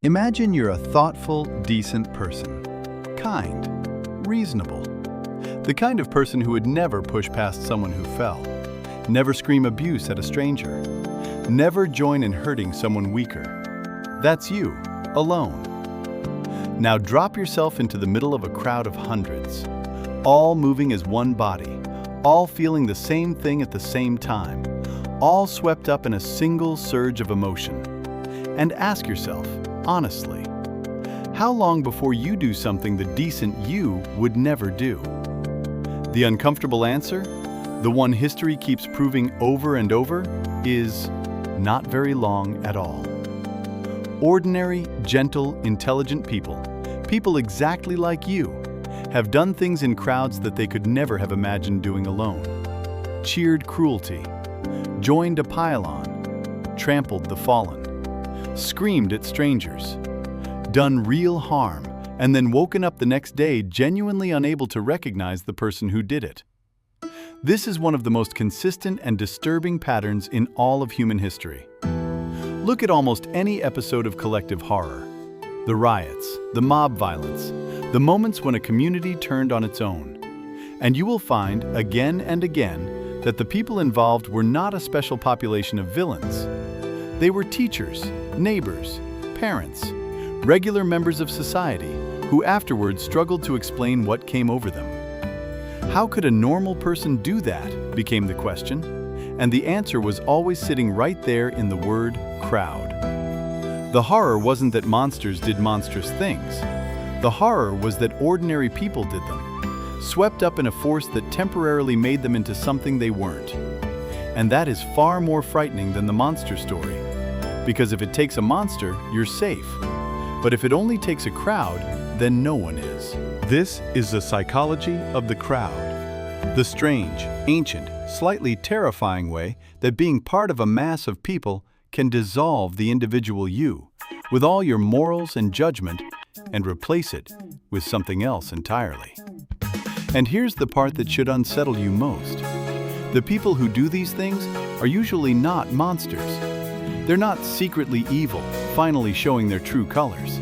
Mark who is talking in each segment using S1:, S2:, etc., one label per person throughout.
S1: Imagine you're a thoughtful, decent person. Kind, reasonable. The kind of person who would never push past someone who fell. Never scream abuse at a stranger. Never join in hurting someone weaker. That's you, alone. Now drop yourself into the middle of a crowd of hundreds, all moving as one body, all feeling the same thing at the same time, all swept up in a single surge of emotion. And ask yourself, honestly, how long before you do something the decent you would never do? The uncomfortable answer, the one history keeps proving over and over, is not very long at all. Ordinary, gentle, intelligent people, people exactly like you, have done things in crowds that they could never have imagined doing alone. Cheered cruelty, joined a pile-on, trampled the fallen, screamed at strangers, done real harm, and then woken up the next day genuinely unable to recognize the person who did it. This is one of the most consistent and disturbing patterns in all of human history. Look at almost any episode of collective horror. The riots, the mob violence, the moments when a community turned on its own. And you will find, again and again, that the people involved were not a special population of villains. They were teachers, neighbors, parents, regular members of society who afterwards struggled to explain what came over them. How could a normal person do that, became the question, and the answer was always sitting right there in the word crowd. The horror wasn't that monsters did monstrous things. The horror was that ordinary people did them, swept up in a force that temporarily made them into something they weren't. And that is far more frightening than the monster story. Because if it takes a monster, you're safe. But if it only takes a crowd, then no one is.
S2: This is the psychology of the crowd.
S1: The strange, ancient, slightly terrifying way that being part of a mass of people can dissolve the individual you, with all your morals and judgment, and replace it with something else entirely. And here's the part that should unsettle you most. The people who do these things are usually not monsters. They're not secretly evil, finally showing their true colors.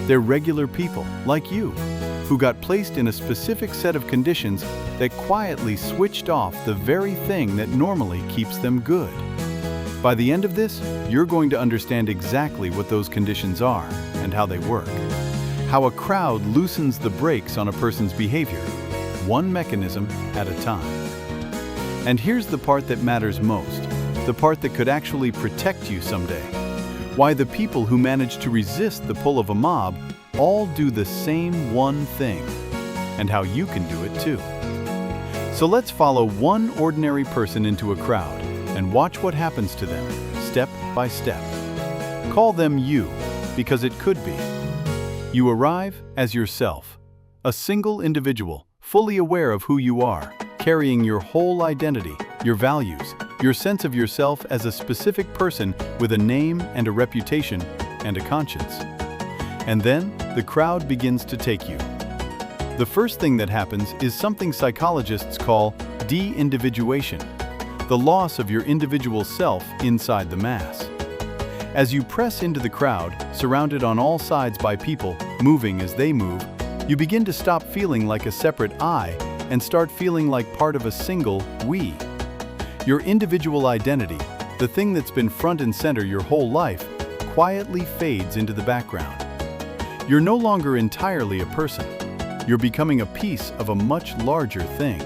S1: They're regular people, like you, who got placed in a specific set of conditions that quietly switched off the very thing that normally keeps them good. By the end of this, you're going to understand exactly what those conditions are and how they work. How a crowd loosens the brakes on a person's behavior, one mechanism at a time. And here's the part that matters most, the part that could actually protect you someday. Why the people who manage to resist the pull of a mob all do the same one thing, and how you can do it too. So let's follow one ordinary person into a crowd and watch what happens to them, step by step. Call them you, because it could be. You arrive as yourself, a single individual, fully aware of who you are, carrying your whole identity, your values, your sense of yourself as a specific person with a name and a reputation and a conscience. And then the crowd begins to take you. The first thing that happens is something psychologists call deindividuation, the loss of your individual self inside the mass. As you press into the crowd, surrounded on all sides by people, moving as they move, you begin to stop feeling like a separate I and start feeling like part of a single we. Your individual identity, the thing that's been front and center your whole life, quietly fades into the background. You're no longer entirely a person. You're becoming a piece of a much larger thing.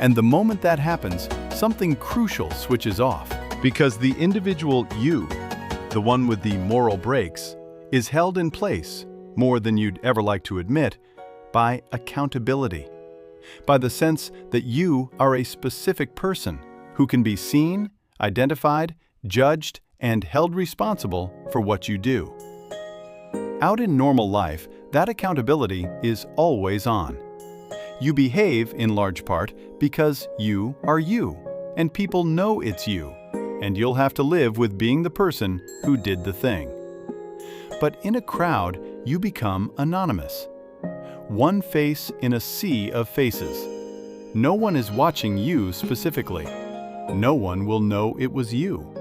S1: And the moment that happens, something crucial switches off.
S2: Because the individual you, the one with the moral brakes,
S1: is held in place, more than you'd ever like to admit, by accountability. By the sense that you are a specific person who can be seen, identified, judged, and held responsible for what you do. Out in normal life, that accountability is always on. You behave, in large part, because you are you, and people know it's you, and you'll have to live with being the person who did the thing. But in a crowd, you become anonymous. One face in a sea of faces. No one is watching you specifically. No one will know it was you.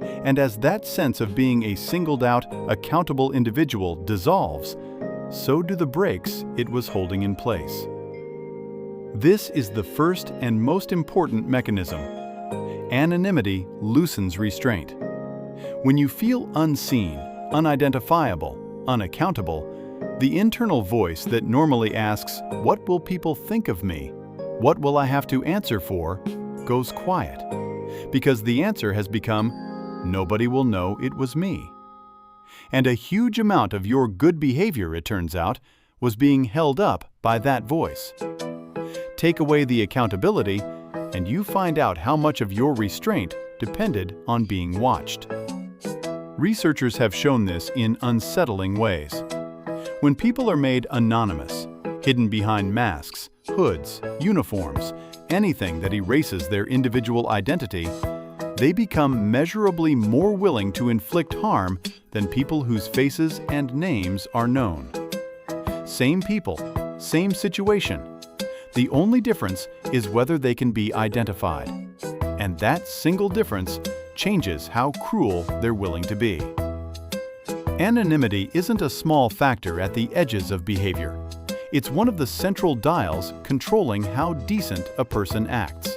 S1: And as that sense of being a singled-out, accountable individual dissolves, so do the brakes it was holding in place. This is the first and most important mechanism. Anonymity loosens restraint. When you feel unseen, unidentifiable, unaccountable, the internal voice that normally asks, "What will people think of me? What will I have to answer for?" goes quiet, because the answer has become, "Nobody will know it was me." And a huge amount of your good behavior, it turns out, was being held up by that voice. Take away the accountability, and you find out how much of your restraint depended on being watched. Researchers have shown this in unsettling ways. When people are made anonymous, hidden behind masks, hoods, uniforms, anything that erases their individual identity, they become measurably more willing to inflict harm than people whose faces and names are known. Same people, same situation. The only difference is whether they can be identified. And that single difference changes how cruel they're willing to be. Anonymity isn't a small factor at the edges of behavior. It's one of the central dials controlling how decent a person acts.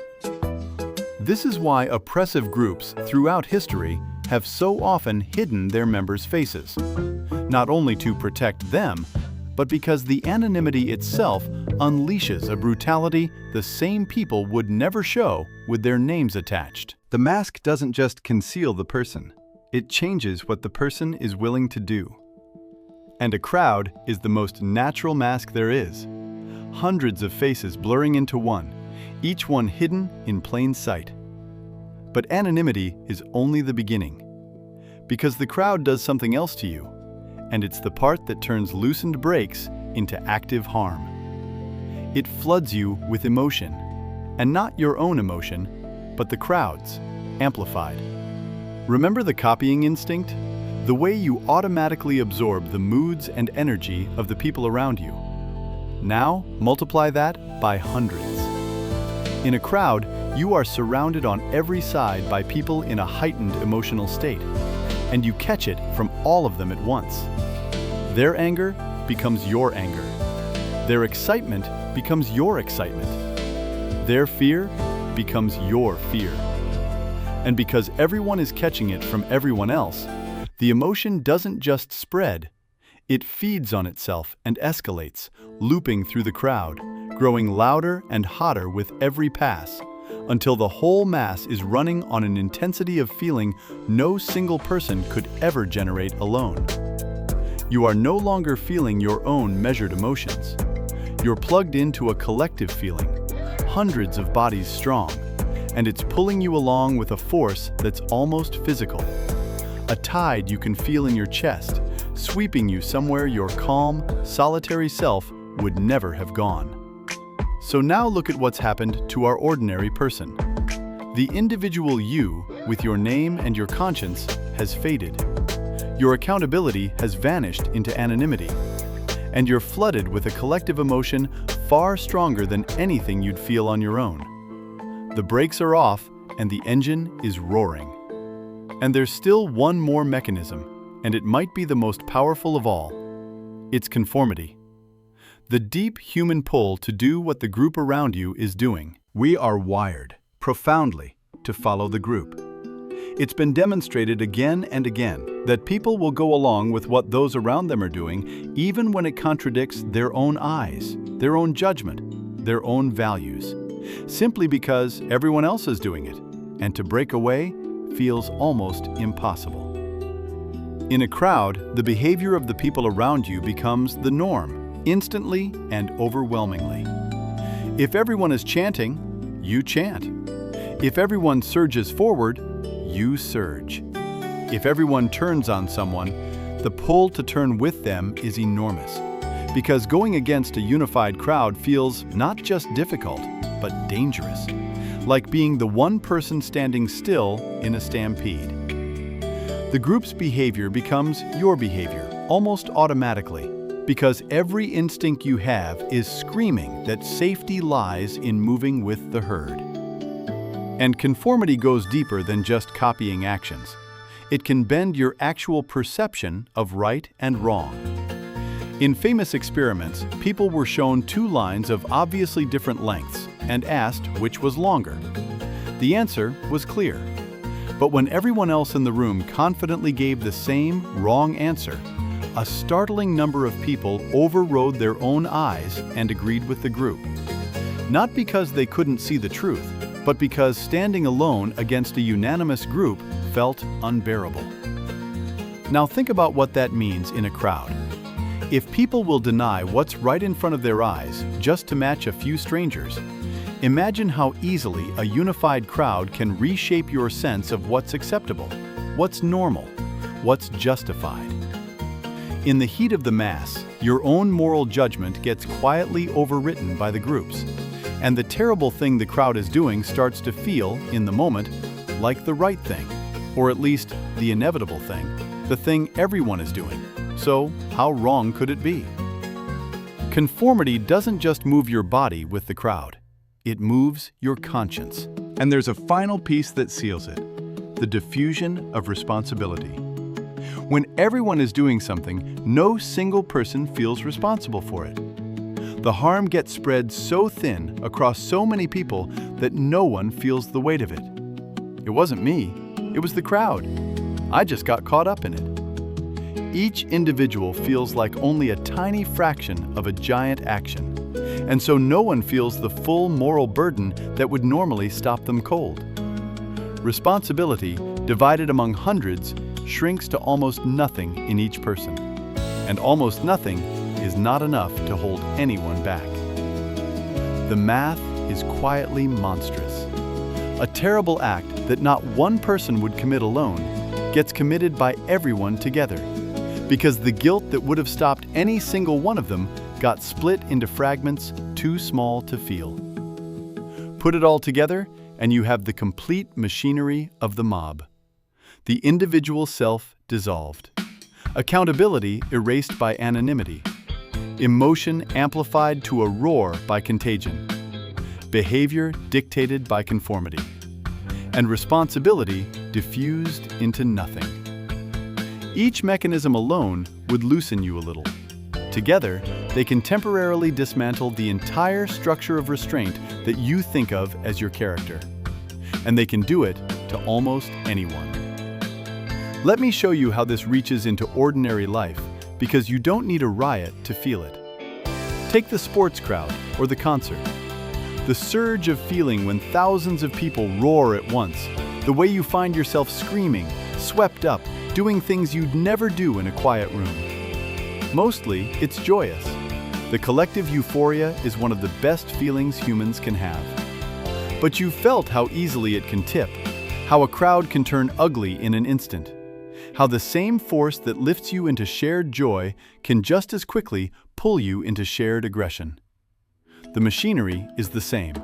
S1: This is why oppressive groups throughout history have so often hidden their members' faces, not only to protect them, but because the anonymity itself unleashes a brutality the same people would never show with their names attached. The mask doesn't just conceal the person, it changes what the person is willing to do. And a crowd is the most natural mask there is. Hundreds of faces blurring into one, each one hidden in plain sight. But anonymity is only the beginning, because the crowd does something else to you, and it's the part that turns loosened brakes into active harm. It floods you with emotion, and not your own emotion, but the crowd's, amplified. Remember the copying instinct? The way you automatically absorb the moods and energy of the people around you. Now, multiply that by hundreds. In a crowd, you are surrounded on every side by people in a heightened emotional state, and you catch it from all of them at once. Their anger becomes your anger. Their excitement becomes your excitement. Their fear becomes your fear. And because everyone is catching it from everyone else, the emotion doesn't just spread, it feeds on itself and escalates, looping through the crowd, growing louder and hotter with every pass, until the whole mass is running on an intensity of feeling no single person could ever generate alone. You are no longer feeling your own measured emotions. You're plugged into a collective feeling, hundreds of bodies strong, and it's pulling you along with a force that's almost physical. A tide you can feel in your chest, sweeping you somewhere your calm, solitary self would never have gone. So now look at what's happened to our ordinary person. The individual you, with your name and your conscience, has faded. Your accountability has vanished into anonymity, and you're flooded with a collective emotion far stronger than anything you'd feel on your own. The brakes are off and the engine is roaring. And there's still one more mechanism, and it might be the most powerful of all. It's conformity. The deep human pull to do what the group around you is doing. We are wired, profoundly, to follow the group. It's been demonstrated again and again that people will go along with what those around them are doing, even when it contradicts their own eyes, their own judgment, their own values, simply because everyone else is doing it, and to break away feels almost impossible. In a crowd, the behavior of the people around you becomes the norm, instantly and overwhelmingly. If everyone is chanting, you chant. If everyone surges forward, you surge. If everyone turns on someone, the pull to turn with them is enormous, because going against a unified crowd feels not just difficult, but dangerous, like being the one person standing still in a stampede. The group's behavior becomes your behavior, almost automatically, because every instinct you have is screaming that safety lies in moving with the herd. And conformity goes deeper than just copying actions. It can bend your actual perception of right and wrong. In famous experiments, people were shown two lines of obviously different lengths and asked which was longer. The answer was clear. But when everyone else in the room confidently gave the same wrong answer, a startling number of people overrode their own eyes and agreed with the group. Not because they couldn't see the truth, but because standing alone against a unanimous group felt unbearable. Now think about what that means in a crowd. If people will deny what's right in front of their eyes just to match a few strangers, imagine how easily a unified crowd can reshape your sense of what's acceptable, what's normal, what's justified. In the heat of the mass, your own moral judgment gets quietly overwritten by the group's, and the terrible thing the crowd is doing starts to feel, in the moment, like the right thing, or at least the inevitable thing, the thing everyone is doing. So, how wrong could it be? Conformity doesn't just move your body with the crowd. It moves your conscience.
S2: And there's a final piece that seals it: the diffusion of responsibility. When everyone is doing something, no single person feels responsible for it. The harm gets spread so thin across so many people that no one feels the weight of it. It wasn't me, it was the crowd. I just got caught up in it. Each individual feels like only a tiny fraction of a giant action, and so no one feels the full moral burden that would normally stop them cold. Responsibility, divided among hundreds, shrinks to almost nothing in each person, and almost nothing is not enough to hold anyone back. The math is quietly monstrous. A terrible act that not one person would commit alone gets committed by everyone together, because the guilt that would have stopped any single one of them got split into fragments too small to feel. Put it all together, and you have the complete machinery of the mob. The individual self dissolved. Accountability erased by anonymity. Emotion amplified to a roar by contagion. Behavior dictated by conformity. And responsibility diffused into nothing. Each mechanism alone would loosen you a little. Together, they can temporarily dismantle the entire structure of restraint that you think of as your character. And they can do it to almost anyone. Let me show you how this reaches into ordinary life, because you don't need a riot to feel it. Take the sports crowd or the concert. The surge of feeling when thousands of people roar at once, the way you find yourself screaming, swept up, doing things you'd never do in a quiet room. Mostly, it's joyous. The collective euphoria is one of the best feelings humans can have. But you've felt how easily it can tip, how a crowd can turn ugly in an instant, how the same force that lifts you into shared joy can just as quickly pull you into shared aggression. The machinery is the same.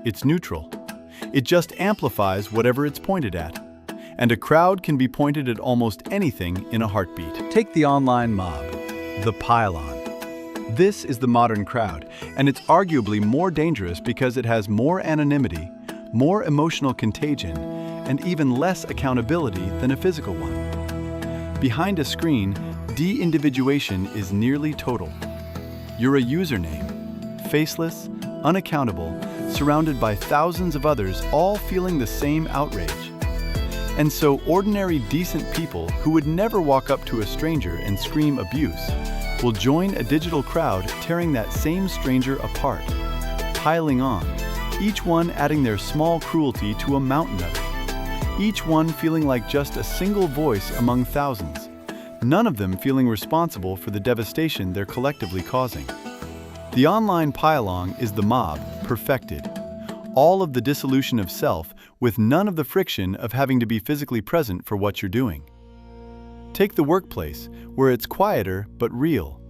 S2: It's neutral. It just amplifies whatever it's pointed at. And a crowd can be pointed at almost anything in a heartbeat. Take the online mob, the pylon. This is the modern crowd, and it's arguably more dangerous because it has more anonymity, more emotional contagion, and even less accountability than a physical one. Behind a screen, de-individuation is nearly total. You're a username, faceless, unaccountable, surrounded by thousands of others all feeling the same outrage. And so ordinary, decent people who would never walk up to a stranger and scream abuse will join a digital crowd tearing that same stranger apart, piling on, each one adding their small cruelty to a mountain of it, each one feeling like just a single voice among thousands, none of them feeling responsible for the devastation they're collectively causing. The online pile-on is the mob perfected, all of the dissolution of self with none of the friction of having to be physically present for what you're doing. Take the workplace, where it's quieter but real,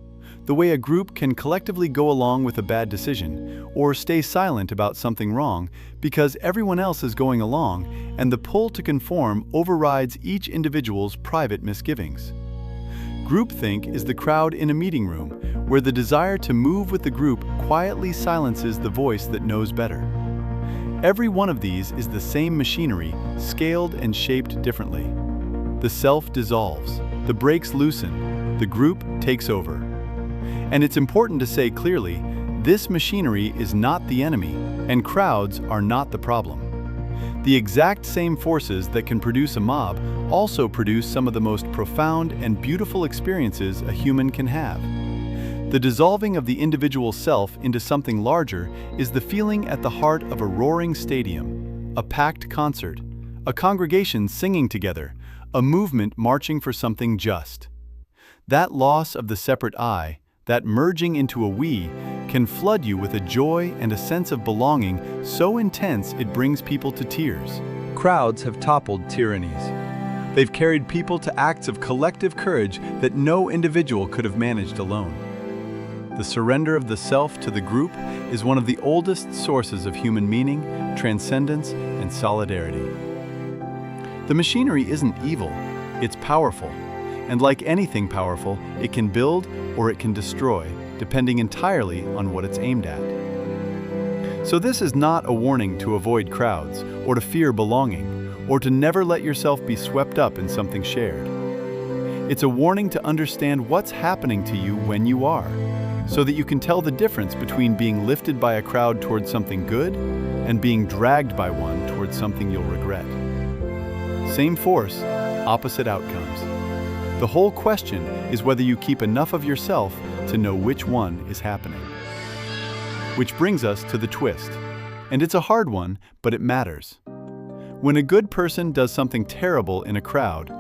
S2: the way a group can collectively go along with a bad decision or stay silent about something wrong because everyone else is going along and the pull to conform overrides each individual's private misgivings. Groupthink is the crowd in a meeting room where the desire to move with the group quietly silences the voice that knows better. Every one of these is the same machinery, scaled and shaped differently.
S1: the self dissolves, the brakes loosen, the group takes over. And it's important to say clearly, this machinery is not the enemy, and crowds are not the problem. The exact same forces that can produce a mob also produce some of the most profound and beautiful experiences a human can have. The dissolving of the individual self into something larger is the feeling at the heart of a roaring stadium, a packed concert, a congregation singing together, a movement marching for something just. That loss of the separate I, that merging into a we, can flood you with a joy and a sense of belonging so intense it brings people to tears.
S2: Crowds have toppled tyrannies. They've carried people to acts of collective courage that no individual could have managed alone. The surrender of the self to the group is one of the oldest sources of human meaning, transcendence, and solidarity. The machinery isn't evil, it's powerful. And like anything powerful, it can build or it can destroy, depending entirely on what it's aimed at. So this is not a warning to avoid crowds, or to fear belonging, or to never let yourself be swept up in something shared. It's a warning to understand what's happening to you when you are, so that you can tell the difference between being lifted by a crowd towards something good and being dragged by one towards something you'll regret. Same force, opposite outcomes. The whole question is whether you keep enough of yourself to know which one is happening. Which brings us to the twist. And it's a hard one, but it matters. When a good person does something terrible in a crowd,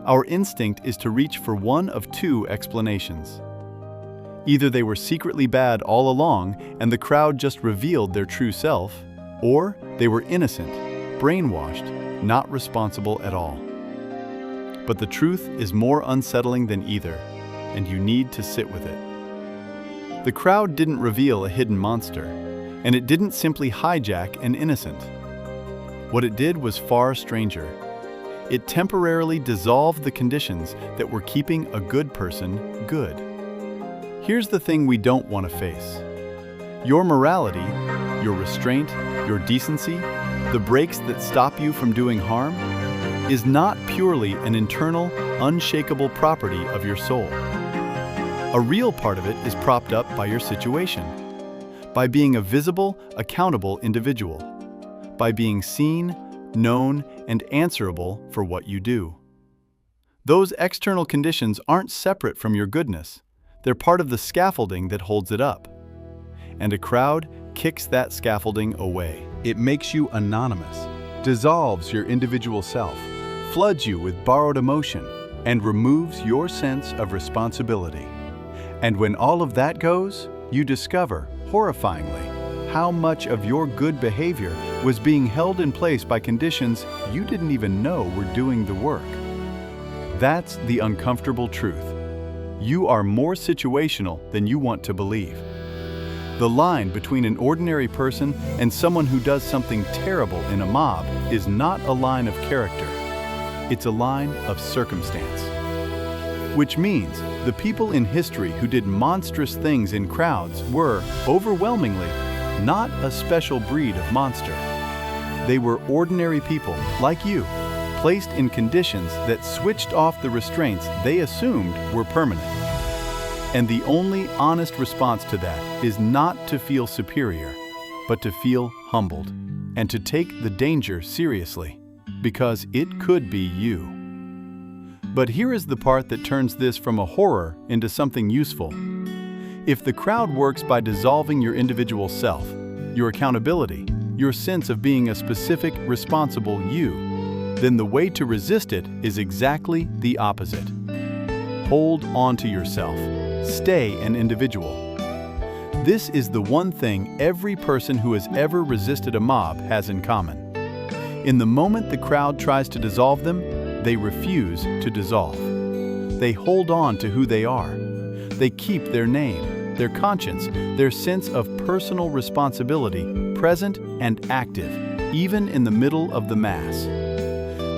S2: our instinct is to reach for one of two explanations. Either they were secretly bad all along and the crowd just revealed their true self, or they were innocent, brainwashed, not responsible at all. But the truth is more unsettling than either, and you need to sit with it. The crowd didn't reveal a hidden monster, and it didn't simply hijack an innocent. What it did was far stranger. It temporarily dissolved the conditions that were keeping a good person good. Here's the thing we don't want to face. Your morality, your restraint, your decency, the brakes that stop you from doing harm, is not purely an internal, unshakable property of your soul. A real part of it is propped up by your situation, by being a visible, accountable individual, by being seen, known, and answerable for what you do. Those external conditions aren't separate from your goodness. They're part of the scaffolding that holds it up. And a crowd kicks that scaffolding away. It makes you anonymous, dissolves your individual self, floods you with borrowed emotion, and removes your sense of responsibility. And when all of that goes, you discover, horrifyingly, how much of your good behavior was being held in place by conditions you didn't even know were doing the work. That's the uncomfortable truth. You are more situational than you want to believe. The line between an ordinary person and someone who does something terrible in a mob is not a line of character. It's a line of circumstance. Which means the people in history who did monstrous things in crowds were, overwhelmingly, not a special breed of monster. They were ordinary people, like you, placed in conditions that switched off the restraints they assumed were permanent. And the only honest response to that is not to feel superior, but to feel humbled, and to take the danger seriously, because it could be you. But here is the part that turns this from a horror into something useful. If the crowd works by dissolving your individual self, your accountability, your sense of being a specific, responsible you, then the way to resist it is exactly the opposite. Hold on to yourself. Stay an individual. This is the one thing every person who has ever resisted a mob has in common. In the moment the crowd tries to dissolve them, they refuse to dissolve. They hold on to who they are. They keep their name, their conscience, their sense of personal responsibility present and active, even in the middle of the mass.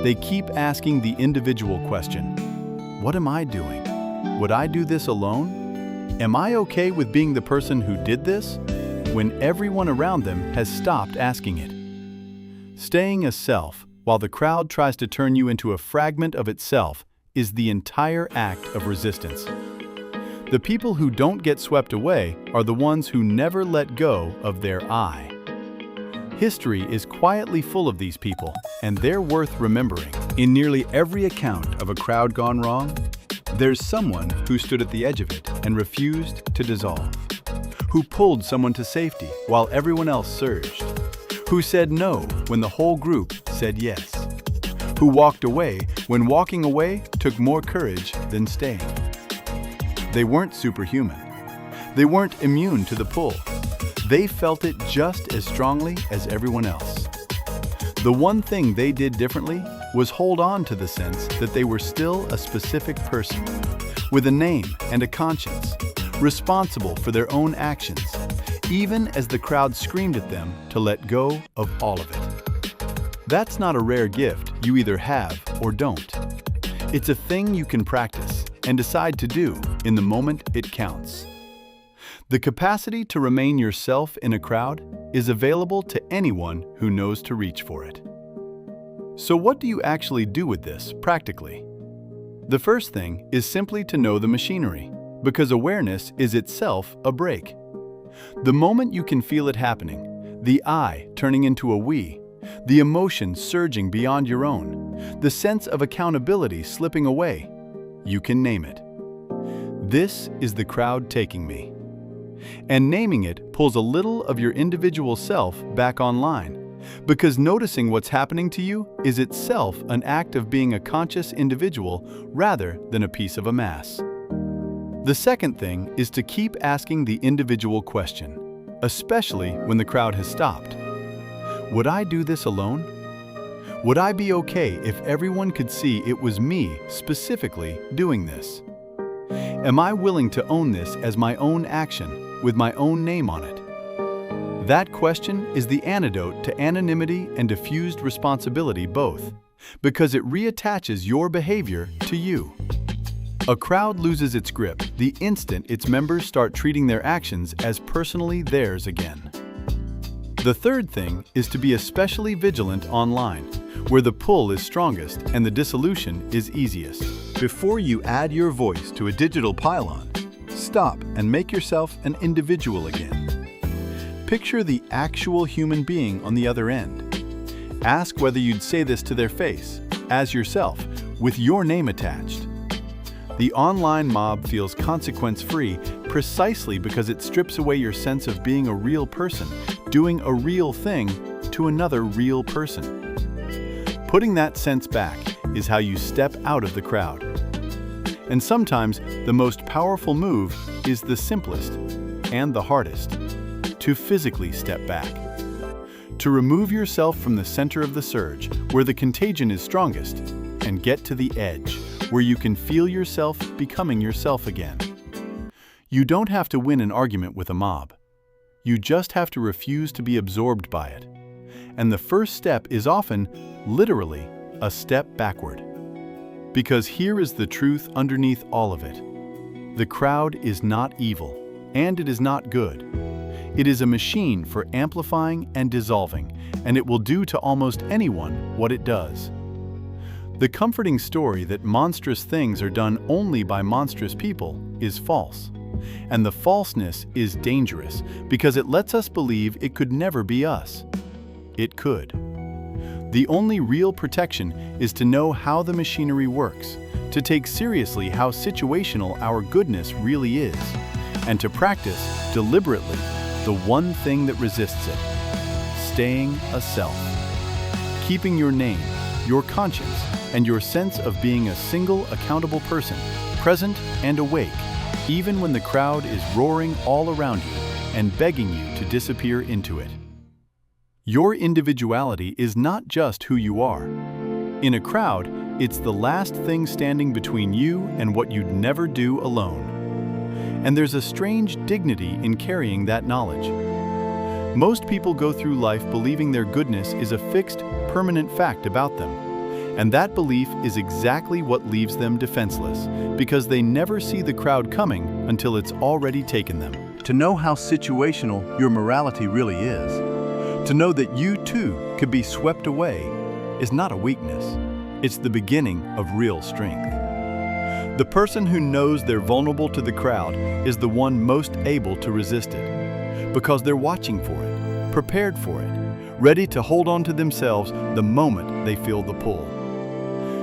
S2: They keep asking the individual question, what am I doing? Would I do this alone? Am I okay with being the person who did this? When everyone around them has stopped asking it. Staying a self,
S1: while the crowd tries to turn you into a fragment of itself, is the entire act of resistance. The people who don't get swept away are the ones who never let go of their I. History is quietly full of these people, and they're worth remembering.
S2: In nearly every account of a crowd gone wrong, there's someone who stood at the edge of it and refused to dissolve, who pulled someone to safety while everyone else surged, who said no when the whole group said yes, who walked away when walking away took more courage than staying. They weren't superhuman. They weren't immune to the pull. They felt it just as strongly as everyone else. The one thing they did differently was hold on to the sense that they were still a specific person, with a name and a conscience, responsible for their own actions, even as the crowd screamed at them to let go of all of it. That's not a rare gift you either have or don't. It's a thing you can practice and decide to do in the moment it counts. The capacity to remain yourself in a crowd is available to anyone who knows to reach for it. So what do you actually do with this, practically? The first thing is simply to know the machinery, because awareness is itself a break. The moment you can feel it happening, the I turning into a we, the emotion surging beyond your own, the sense of accountability slipping away, you can name it. This is the crowd taking me. And naming it pulls a little of your individual self back online, because noticing what's happening to you is itself an act of being a conscious individual rather than a piece of a mass. The second thing is to keep asking the individual question, especially when the crowd has stopped. Would I do this alone? Would I be okay if everyone could see it was me specifically doing this? Am I willing to own this as my own action, with my own name on it? That question is the antidote to anonymity and diffused responsibility both, because it reattaches your behavior to you. A crowd loses its grip the instant its members start treating their actions as personally theirs again. The third thing is to be especially vigilant online, where the pull is strongest and the dissolution is easiest. Before you add your voice to a digital pylon, stop and make yourself an individual again. Picture the actual human being on the other end. Ask whether you'd say this to their face, as yourself, with your name attached. The online mob feels consequence-free precisely because it strips away your sense of being a real person, doing a real thing to another real person. Putting that sense back is how you step out of the crowd. And sometimes the most powerful move is the simplest and the hardest, to physically step back. To remove yourself from the center of the surge, where the contagion is strongest, and get to the edge, where you can feel yourself becoming yourself again. You don't have to win an argument with a mob. You just have to refuse to be absorbed by it. And the first step is often, literally, a step backward. Because here is the truth underneath all of it. The crowd is not evil, and it is not good. It is a machine for amplifying and dissolving, and it will do to almost anyone what it does. The comforting story that monstrous things are done only by monstrous people is false. And the falseness is dangerous because it lets us believe it could never be us. It could. The only real protection is to know how the machinery works, to take seriously how situational our goodness really is, and to practice deliberately the one thing that resists it: staying a self. Keeping your name, your conscience, and your sense of being a single accountable person, present and awake, even when the crowd is roaring all around you and begging you to disappear into it. Your individuality is not just who you are. In a crowd, it's the last thing standing between you and what you'd never do alone. And there's a strange dignity in carrying that knowledge. Most people go through life believing their goodness is a fixed, permanent fact about them. And that belief is exactly what leaves them defenseless, because they never see the crowd coming until it's already taken them. To know how situational your morality really is, to know that you too could be swept away,
S1: is not a weakness. It's the beginning of real strength. The person who knows they're vulnerable to the crowd is the one most able to resist it, because they're watching for it, prepared for it, ready to hold on to themselves the moment they feel the pull.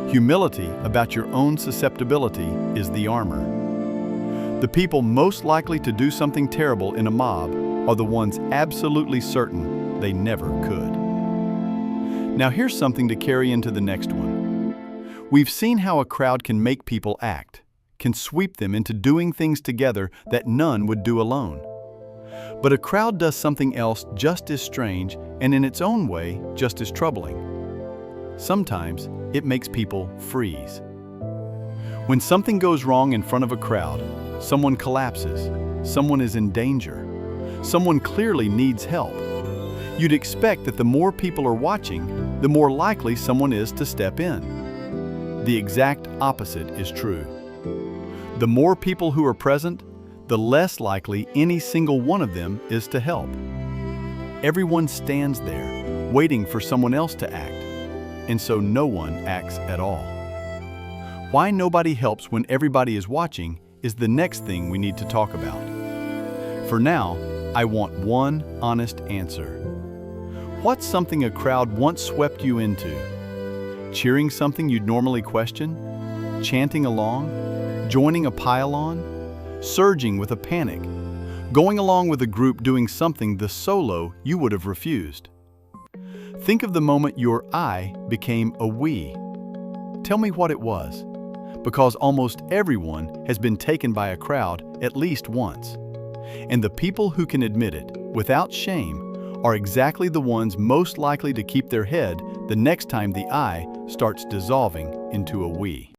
S1: Humility about your own susceptibility is the armor. The people most likely to do something terrible in a mob are the ones absolutely certain they never could. Now here's something to carry into the next one. We've seen how a crowd can make people act, can sweep them into doing things together that none would do alone. But a crowd does something else just as strange and in its own way just as troubling. Sometimes it makes people freeze. When something goes wrong in front of a crowd, someone collapses, someone is in danger, someone clearly needs help. You'd expect that the more people are watching, the more likely someone is to step in. The exact opposite is true. The more people who are present, the less likely any single one of them is to help. Everyone stands there, waiting for someone else to act, and so no one acts at all. Why nobody helps when everybody is watching is the next thing we need to talk about. For now, I want one honest answer. What's something a crowd once swept you into? Cheering something you'd normally question? Chanting along? Joining a pile-on? Surging with a panic? Going along with a group doing something the solo you would have refused? Think of the moment your I became a we. Tell me what it was, because almost everyone has been taken by a crowd at least once. And the people who can admit it, without shame, are exactly the ones most likely to keep their head the next time the I starts dissolving into a we.